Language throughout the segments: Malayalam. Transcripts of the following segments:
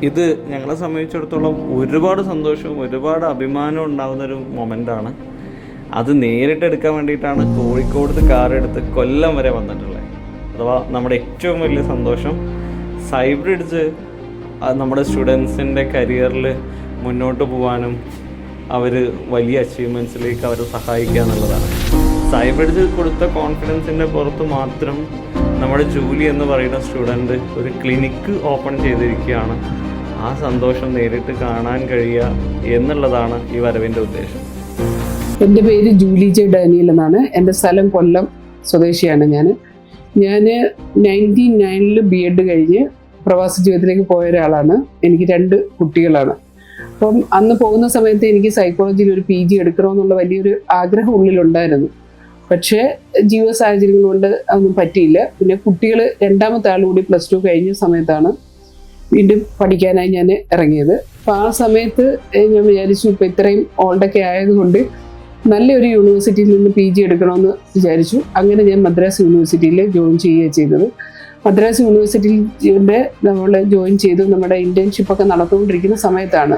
ഇത് ഞങ്ങളെ സംബന്ധിച്ചിടത്തോളം ഒരുപാട് സന്തോഷവും ഒരുപാട് അഭിമാനവും ഉണ്ടാകുന്നൊരു മൊമെൻ്റാണ്. അത് നേരിട്ട് എടുക്കാൻ വേണ്ടിയിട്ടാണ് കോഴിക്കോട് കാറെടുത്ത് കൊല്ലം വരെ വന്നിട്ടുള്ളത്. അഥവാ നമ്മുടെ ഏറ്റവും വലിയ സന്തോഷം സൈബ്രിഡ്ജ് നമ്മുടെ സ്റ്റുഡൻസിൻ്റെ കരിയറിൽ മുന്നോട്ട് പോകാനും അവർ വലിയ അച്ചീവ്മെൻറ്റ്സിലേക്ക് അവരെ സഹായിക്കുക എന്നുള്ളതാണ്. സൈബ്രിഡ്ജ് കൊടുത്ത കോൺഫിഡൻസിൻ്റെ പുറത്ത് മാത്രം നമ്മുടെ ജൂലി എന്ന് പറയുന്ന സ്റ്റുഡൻറ്റ് ഒരു ക്ലിനിക്ക് ഓപ്പൺ ചെയ്തിരിക്കുകയാണ്. ആ സന്തോഷം നേരിട്ട് കാണാൻ കഴിയുക എന്നുള്ളതാണ് ഈ വരവിൻ്റെ ഉദ്ദേശം. എൻ്റെ പേര് ജൂലി ജെ ഡാനിയൽ എന്നാണ്. എൻ്റെ സ്ഥലം കൊല്ലം സ്വദേശിയാണ്. ഞാൻ 99 BEd കഴിഞ്ഞ് പ്രവാസ ജീവിതത്തിലേക്ക് പോയ ഒരാളാണ്. എനിക്ക് 2 കുട്ടികളാണ്. അപ്പം അന്ന് പോകുന്ന സമയത്ത് എനിക്ക് സൈക്കോളജിയിൽ ഒരു PG എടുക്കണമെന്നുള്ള വലിയൊരു ആഗ്രഹം ഉള്ളിലുണ്ടായിരുന്നു. പക്ഷേ ജീവിത സാഹചര്യങ്ങൾ കൊണ്ട് അതൊന്നും പറ്റിയില്ല. പിന്നെ കുട്ടികൾ രണ്ടാമത്തെ ആൾ കൂടി +2 കഴിഞ്ഞ സമയത്താണ് വീണ്ടും പഠിക്കാനായി ഞാൻ ഇറങ്ങിയത്. അപ്പോൾ ആ സമയത്ത് ഞാൻ വിചാരിച്ചു, ഇപ്പോൾ ഇത്രയും ഓൾഡൊക്കെ ആയതുകൊണ്ട് നല്ലൊരു യൂണിവേഴ്സിറ്റിയിൽ നിന്ന് PG എടുക്കണമെന്ന് വിചാരിച്ചു. അങ്ങനെ ഞാൻ മദ്രാസ് യൂണിവേഴ്സിറ്റിയിൽ ജോയിൻ ചെയ്യുകയാണ് ചെയ്തത്. മദ്രാസ് യൂണിവേഴ്സിറ്റിയുടെ നമ്മൾ ജോയിൻ ചെയ്തു. നമ്മുടെ ഇൻറ്റേൺഷിപ്പൊക്കെ നടന്നുകൊണ്ടിരിക്കുന്ന സമയത്താണ്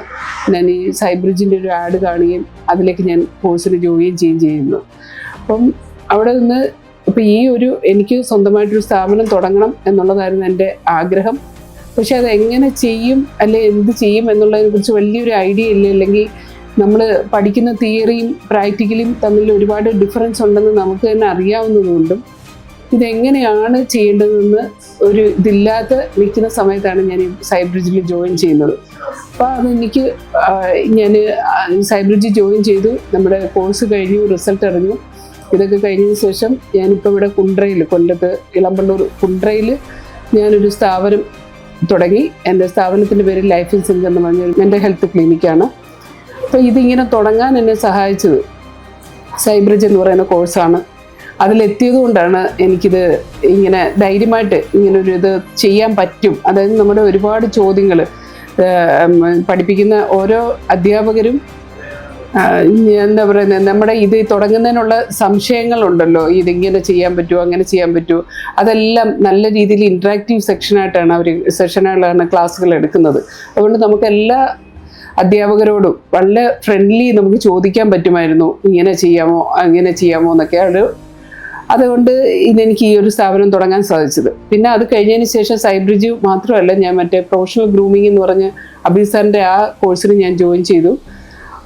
ഞാൻ ഈ സൈബ്രിഡ്ജിൻ്റെ ഒരു ആഡ് കാണുകയും അതിലേക്ക് ഞാൻ കോഴ്സിന് ജോയിൻ ചെയ്യുന്നു. അപ്പം അവിടെ നിന്ന് ഇപ്പം എനിക്ക് സ്വന്തമായിട്ടൊരു സ്ഥാപനം തുടങ്ങണം എന്നുള്ളതായിരുന്നു എൻ്റെ ആഗ്രഹം. പക്ഷെ അത് എങ്ങനെ ചെയ്യും, അല്ലെ എന്ത് ചെയ്യും എന്നുള്ളതിനെ കുറിച്ച് വലിയൊരു ഐഡിയ ഇല്ല. അല്ലെങ്കിൽ നമ്മൾ പഠിക്കുന്ന തിയറിയും പ്രാക്ടിക്കലും തമ്മിൽ ഒരുപാട് ഡിഫറൻസ് ഉണ്ടെന്ന് നമുക്ക് തന്നെ അറിയാവുന്നതുകൊണ്ടും ഇതെങ്ങനെയാണ് ചെയ്യേണ്ടതെന്ന് ഒരു ഇതില്ലാതെ നിൽക്കുന്ന സമയത്താണ് ഞാൻ ഈ സൈബ്രിഡ്ജിൽ ജോയിൻ ചെയ്യുന്നത്. അപ്പോൾ അതെനിക്ക് ഞാൻ സൈബ്രിഡ്ജിൽ ജോയിൻ ചെയ്തു. നമ്മുടെ കോഴ്സ് കഴിഞ്ഞു, റിസൾട്ട് അറിഞ്ഞു. ഇതൊക്കെ കഴിഞ്ഞതിന് ശേഷം ഞാനിപ്പോൾ ഇവിടെ കുണ്ട്രയിൽ, കൊല്ലത്ത് ഇളമ്പള്ളൂർ കുണ്ട്രയിൽ ഞാനൊരു സ്ഥാപനം തുടങ്ങി. എൻ്റെ സ്ഥാപനത്തിൻ്റെ പേര് ലൈഫ് ഇൻ സിങ്ക് എന്ന് പറഞ്ഞൊരു മെൻ്റൽ ഹെൽത്ത് ക്ലിനിക്കാണ്. അപ്പോൾ ഇതിങ്ങനെ തുടങ്ങാൻ എന്നെ സഹായിച്ചത് സൈബ്രിഡ്ജ് എന്ന് പറയുന്ന കോഴ്സാണ്. അതിലെത്തിയത് കൊണ്ടാണ് എനിക്കിത് ഇങ്ങനെ ധൈര്യമായിട്ട് ഇങ്ങനൊരു ഇത് ചെയ്യാൻ പറ്റും. അതായത് നമ്മുടെ ഒരുപാട് ചോദ്യങ്ങൾ പഠിപ്പിക്കുന്ന ഓരോ അധ്യാപകരും എന്താ പറയുന്നത്, നമ്മുടെ ഇത് തുടങ്ങുന്നതിനുള്ള സംശയങ്ങളുണ്ടല്ലോ, ഇതിങ്ങനെ ചെയ്യാൻ പറ്റുമോ, അങ്ങനെ ചെയ്യാൻ പറ്റുമോ, അതെല്ലാം നല്ല രീതിയിൽ ഇൻട്രാക്റ്റീവ് സെഷനുകളാണ് ക്ലാസ്സുകൾ എടുക്കുന്നത്. അതുകൊണ്ട് നമുക്ക് എല്ലാ അധ്യാപകരോടും വളരെ ഫ്രണ്ട്ലി നമുക്ക് ചോദിക്കാൻ പറ്റുമായിരുന്നു, ഇങ്ങനെ ചെയ്യാമോ അങ്ങനെ ചെയ്യാമോ എന്നൊക്കെ. അതുകൊണ്ട് ഇതെനിക്ക് ഈ ഒരു സ്ഥാപനം തുടങ്ങാൻ സാധിച്ചത്. പിന്നെ അത് കഴിഞ്ഞതിന് ശേഷം സൈബ്രിഡ്ജ് മാത്രമല്ല, ഞാൻ മറ്റേ പ്രൊഫഷണൽ ഗ്രൂമിങ് എന്ന് പറഞ്ഞ് അബീസാറിൻ്റെ ആ കോഴ്സിന് ഞാൻ ജോയിൻ ചെയ്തു.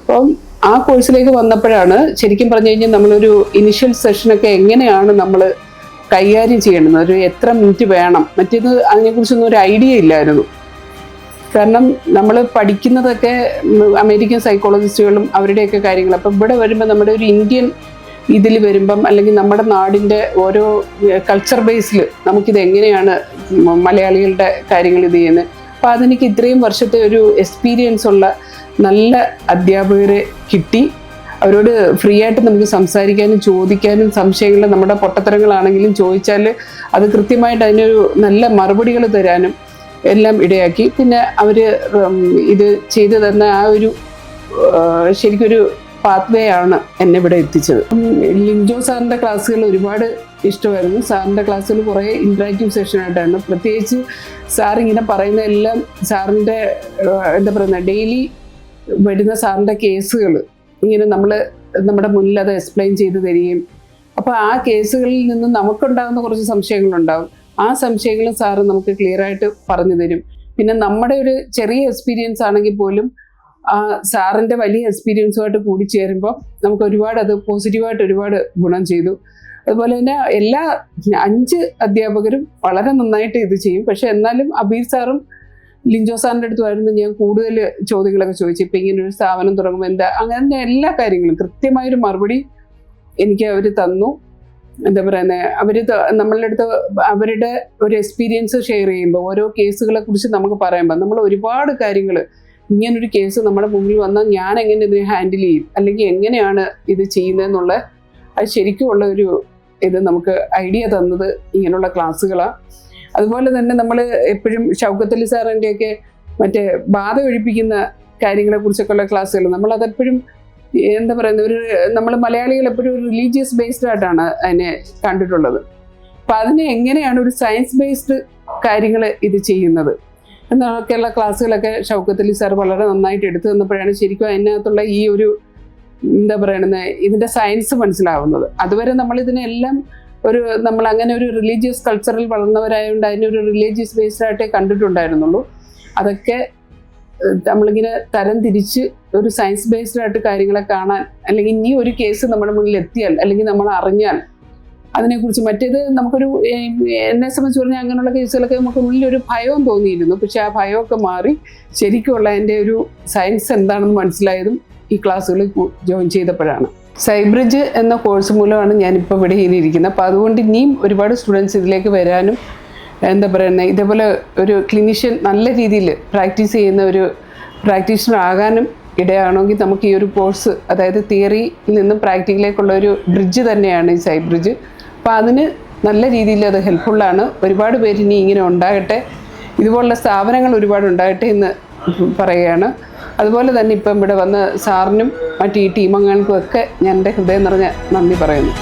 അപ്പം ആ കോഴ്സിലേക്ക് വന്നപ്പോഴാണ് ശരിക്കും പറഞ്ഞു കഴിഞ്ഞാൽ നമ്മളൊരു ഇനിഷ്യൽ സെഷനൊക്കെ എങ്ങനെയാണ് നമ്മൾ കൈകാര്യം ചെയ്യേണ്ടത്, ഒരു എത്ര മിനിറ്റ് വേണം, മറ്റേത് അതിനെക്കുറിച്ചൊന്നും ഒരു ഐഡിയ ഇല്ലായിരുന്നു. കാരണം നമ്മൾ പഠിക്കുന്നതൊക്കെ അമേരിക്കൻ സൈക്കോളജിസ്റ്റുകളും അവരുടെയൊക്കെ കാര്യങ്ങൾ. അപ്പം ഇവിടെ വരുമ്പോൾ നമ്മുടെ ഒരു ഇന്ത്യൻ ഇതിൽ വരുമ്പം, അല്ലെങ്കിൽ നമ്മുടെ നാടിൻ്റെ ഓരോ കൾച്ചർ ബേസിൽ നമുക്കിത് എങ്ങനെയാണ് മലയാളികളുടെ കാര്യങ്ങൾ ഇത് ചെയ്യുന്നത്. അപ്പോൾ അതെനിക്ക് ഇത്രയും വർഷത്തെ ഒരു എക്സ്പീരിയൻസ് ഉള്ള നല്ല അധ്യാപകരെ കിട്ടി. അവരോട് ഫ്രീ ആയിട്ട് നമുക്ക് സംസാരിക്കാനും ചോദിക്കാനും, സംശയങ്ങൾ നമ്മുടെ പൊട്ടത്തരങ്ങളാണെങ്കിലും ചോദിച്ചാൽ അത് കൃത്യമായിട്ട് അതിനൊരു നല്ല മറുപടികൾ തരാനും എല്ലാം ഇടയാക്കി. പിന്നെ അവർ ഇത് ചെയ്തു തന്ന ആ ഒരു ശരിക്കൊരു പാത്വേ ആണ് എന്നെ ഇവിടെ എത്തിച്ചത്. ലിൻജോ സാറിൻ്റെ ക്ലാസ്സുകൾ ഒരുപാട് ഇഷ്ടമായിരുന്നു. സാറിൻ്റെ ക്ലാസ്സുകൾ കുറേ ഇൻട്രാക്റ്റീവ് സെഷനായിട്ടാണ്. പ്രത്യേകിച്ച് സാർ ഇങ്ങനെ പറയുന്നതെല്ലാം സാറിൻ്റെ എന്താ പറയുക, ഡെയിലി വരുന്ന സാറിൻ്റെ കേസുകൾ ഇങ്ങനെ നമ്മുടെ മുന്നിൽ അത് എക്സ്പ്ലെയിൻ ചെയ്ത് തരികയും, അപ്പോൾ ആ കേസുകളിൽ നിന്ന് നമുക്കുണ്ടാകുന്ന കുറച്ച് സംശയങ്ങളുണ്ടാകും. ആ സംശയങ്ങളും സാറ് നമുക്ക് ക്ലിയറായിട്ട് പറഞ്ഞു തരും. പിന്നെ നമ്മുടെ ഒരു ചെറിയ എക്സ്പീരിയൻസ് ആണെങ്കിൽ പോലും ആ സാറിൻ്റെ വലിയ എക്സ്പീരിയൻസുമായിട്ട് കൂടിച്ചേരുമ്പോൾ നമുക്ക് ഒരുപാട് അത് പോസിറ്റീവായിട്ട് ഒരുപാട് ഗുണം ചെയ്തു. അതുപോലെ തന്നെ എല്ലാ 5 അധ്യാപകരും വളരെ നന്നായിട്ട് ഇത് ചെയ്യും. പക്ഷെ എന്നാലും അബീർ സാറും ലിൻജോ സാറിൻ്റെ അടുത്തുമായിരുന്നു ഞാൻ കൂടുതൽ ചോദ്യങ്ങളൊക്കെ ചോദിച്ചു. ഇപ്പം ഇങ്ങനെ ഒരു സ്ഥാപനം തുടങ്ങുമ്പോൾ എന്താ, അങ്ങനെ എല്ലാ കാര്യങ്ങളും കൃത്യമായൊരു മറുപടി എനിക്ക് അവർ തന്നു. എന്താ പറയുന്നത്, അവർ നമ്മളുടെ അടുത്ത് അവരുടെ ഒരു എക്സ്പീരിയൻസ് ഷെയർ ചെയ്യുമ്പോൾ, ഓരോ കേസുകളെ കുറിച്ച് നമുക്ക് പറയുമ്പോൾ, നമ്മൾ ഒരുപാട് കാര്യങ്ങൾ, ഇങ്ങനൊരു കേസ് നമ്മുടെ മുന്നിൽ വന്നാൽ ഞാൻ എങ്ങനെ ഇതിനെ ഹാൻഡിൽ ചെയ്യും, അല്ലെങ്കിൽ എങ്ങനെയാണ് ഇത് ചെയ്യുന്നതെന്നുള്ള അത് ശരിക്കും ഉള്ള ഒരു ഇത് നമുക്ക് ഐഡിയ തന്നത് ഇങ്ങനെയുള്ള ക്ലാസ്സുകളാണ്. അതുപോലെ തന്നെ നമ്മൾ എപ്പോഴും ഷൗക്കത്ത് അലി സാറിൻ്റെയൊക്കെ മറ്റേ ബാധ ഒഴിപ്പിക്കുന്ന കാര്യങ്ങളെക്കുറിച്ചൊക്കെയുള്ള ക്ലാസ്സുകൾ നമ്മളതെപ്പോഴും എന്താ പറയുന്നത്, നമ്മൾ മലയാളികൾ എപ്പോഴും ഒരു റിലീജിയസ് ബേസ്ഡ് ആയിട്ടാണ് അതിനെ കണ്ടിട്ടുള്ളത്. അപ്പം അതിനെ എങ്ങനെയാണ് ഒരു സയൻസ് ബേസ്ഡ് കാര്യങ്ങൾ ഇത് ചെയ്യുന്നത്, എന്നൊക്കെയുള്ള ക്ലാസ്സുകളൊക്കെ ഷൗക്കത്ത് അലി സാർ വളരെ നന്നായിട്ട് എടുത്തു തന്നപ്പോഴാണ് ശരിക്കും അതിനകത്തുള്ള ഈ ഒരു എന്താ പറയുന്നത് ഇതിൻ്റെ സയൻസ് മനസ്സിലാവുന്നത്. അതുവരെ നമ്മളിതിനെല്ലാം നമ്മൾ അങ്ങനെ ഒരു റിലീജിയസ് കൾച്ചറിൽ വളർന്നവരായതുകൊണ്ട് അതിനൊരു റിലീജിയസ് ബേസ്ഡ് ആയിട്ടേ കണ്ടിട്ടുണ്ടായിരുന്നുള്ളൂ. അതൊക്കെ നമ്മളിങ്ങനെ തരം തിരിച്ച് ഒരു സയൻസ് ബേസ്ഡ് ആയിട്ട് കാര്യങ്ങളെ കാണാൻ, അല്ലെങ്കിൽ ഇനി ഒരു കേസ് നമ്മുടെ മുന്നിൽ എത്തിയാൽ അല്ലെങ്കിൽ നമ്മൾ അറിഞ്ഞാൽ അതിനെക്കുറിച്ച് മറ്റേത് നമുക്കൊരു എന്നെ സംബന്ധിച്ച് പറഞ്ഞാൽ അങ്ങനെയുള്ള കേസുകളൊക്കെ നമുക്ക് ഉള്ളിലൊരു ഭയവും തോന്നിയിരുന്നു. പക്ഷെ ആ ഭയമൊക്കെ മാറി ശരിക്കുമുള്ള അതിൻ്റെ ഒരു സയൻസ് എന്താണെന്ന് മനസ്സിലായതും ഈ ക്ലാസ്സുകളിൽ ജോയിൻ ചെയ്തപ്പോഴാണ്. സൈബ്രിഡ്ജ് എന്ന കോഴ്സ് മൂലമാണ് ഞാനിപ്പോൾ ഇവിടെ ഇരിക്കുന്നത്. അപ്പോൾ അതുകൊണ്ട് ഇനിയും ഒരുപാട് സ്റ്റുഡൻസ് ഇതിലേക്ക് വരാനും എന്താ പറയുന്നത് ഇതേപോലെ ഒരു ക്ലിനിഷ്യൻ നല്ല രീതിയിൽ പ്രാക്ടീസ് ചെയ്യുന്ന ഒരു പ്രാക്ടീഷണർ ആകാനും ഇടയാണെങ്കിൽ നമുക്ക് ഈ ഒരു കോഴ്സ്, അതായത് തിയറിയിൽ നിന്നും പ്രാക്ടിക്കലിലേക്കുള്ള ഒരു ബ്രിഡ്ജ് തന്നെയാണ് ഈ സൈബ്രിഡ്ജ്. അപ്പോൾ അതിന് നല്ല രീതിയിൽ അത് ഹെൽപ്ഫുള്ളാണ്. ഒരുപാട് പേര് ഇനി ഇങ്ങനെ ഉണ്ടാകട്ടെ, ഇതുപോലുള്ള സ്ഥാപനങ്ങൾ ഒരുപാട് ഉണ്ടാകട്ടെ എന്ന് പറയുകയാണ്. അതുപോലെ തന്നെ ഇപ്പം ഇവിടെ വന്ന സാറിനും മറ്റ് ഈ ടീമംഗങ്ങൾക്കും ഒക്കെ ഞാൻ എൻ്റെ ഹൃദയം നിറഞ്ഞ നന്ദി പറയുന്നു.